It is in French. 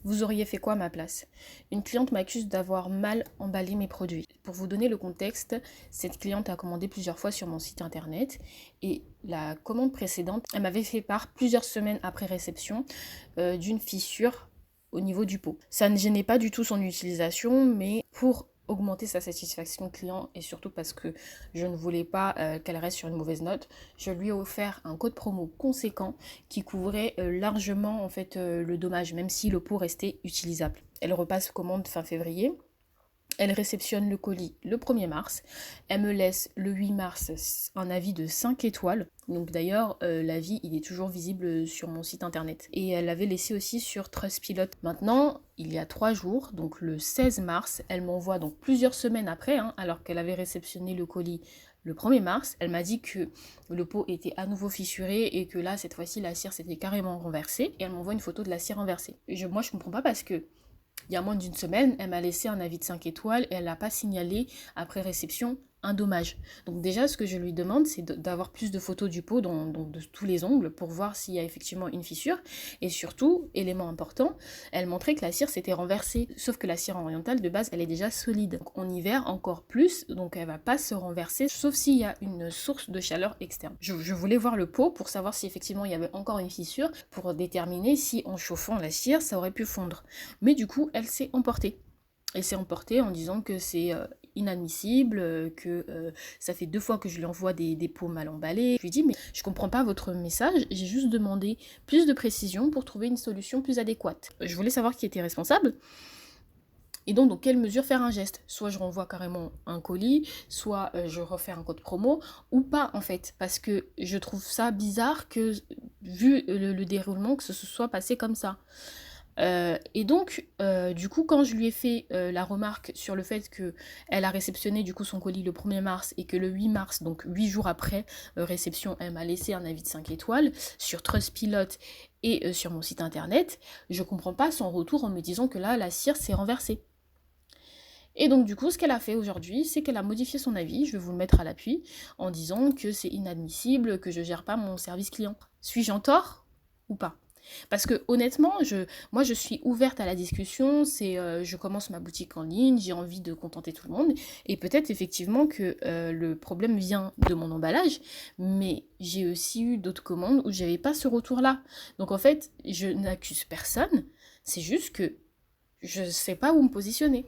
Vous auriez fait quoi à ma place? Une cliente m'accuse d'avoir mal emballé mes produits. Pour vous donner le contexte, cette cliente a commandé plusieurs fois sur mon site internet et la commande précédente, elle m'avait fait part plusieurs semaines après réception d'une fissure au niveau du pot. Ça ne gênait pas du tout son utilisation, mais pour augmenter sa satisfaction client et surtout parce que je ne voulais pas qu'elle reste sur une mauvaise note, je lui ai offert un code promo conséquent qui couvrait largement en fait le dommage, même si le pot restait utilisable. Elle repasse commande fin février. Elle réceptionne le colis le 1er mars. Elle me laisse le 8 mars un avis de 5 étoiles. Donc d'ailleurs, l'avis, il est toujours visible sur mon site internet. Et elle l'avait laissé aussi sur Trustpilot. Maintenant, il y a 3 jours, donc le 16 mars, elle m'envoie donc plusieurs semaines après, alors qu'elle avait réceptionné le colis le 1er mars, elle m'a dit que le pot était à nouveau fissuré et que là, cette fois-ci, la cire s'était carrément renversée. Et elle m'envoie une photo de la cire renversée. Moi, je comprends pas parce que il y a moins d'une semaine, elle m'a laissé un avis de 5 étoiles et elle n'a pas signalé après réception un dommage. Donc déjà, ce que je lui demande, c'est d'avoir plus de photos du pot, donc de tous les ongles, pour voir s'il y a effectivement une fissure. Et surtout, élément important, elle montrait que la cire s'était renversée. Sauf que la cire orientale, de base, elle est déjà solide. Donc en hiver, encore plus, donc elle va pas se renverser, sauf s'il y a une source de chaleur externe. Je voulais voir le pot pour savoir si effectivement il y avait encore une fissure, pour déterminer si en chauffant la cire, ça aurait pu fondre. Mais du coup, elle s'est emportée. Elle s'est emportée en disant que c'est inadmissible, que ça fait 2 fois que je lui envoie des pots mal emballés. Je lui dis mais je comprends pas votre message, j'ai juste demandé plus de précision pour trouver une solution plus adéquate. Je voulais savoir qui était responsable. Et donc, dans quelle mesure faire un geste? Soit je renvoie carrément un colis, soit je refais un code promo, ou pas en fait. Parce que je trouve ça bizarre que, vu le déroulement, que ce se soit passé comme ça. Et donc, du coup, quand je lui ai fait la remarque sur le fait qu'elle a réceptionné du coup son colis le 1er mars et que le 8 mars, donc 8 jours après réception, elle m'a laissé un avis de 5 étoiles sur Trustpilot et sur mon site internet, je comprends pas son retour en me disant que là, la cire s'est renversée. Et donc du coup, ce qu'elle a fait aujourd'hui, c'est qu'elle a modifié son avis, je vais vous le mettre à l'appui, en disant que c'est inadmissible, que je gère pas mon service client. Suis-je en tort ou pas? Parce que honnêtement, moi je suis ouverte à la discussion, je commence ma boutique en ligne, j'ai envie de contenter tout le monde, et peut-être effectivement que le problème vient de mon emballage, mais j'ai aussi eu d'autres commandes où j'avais pas ce retour-là. Donc en fait, je n'accuse personne, c'est juste que je sais pas où me positionner.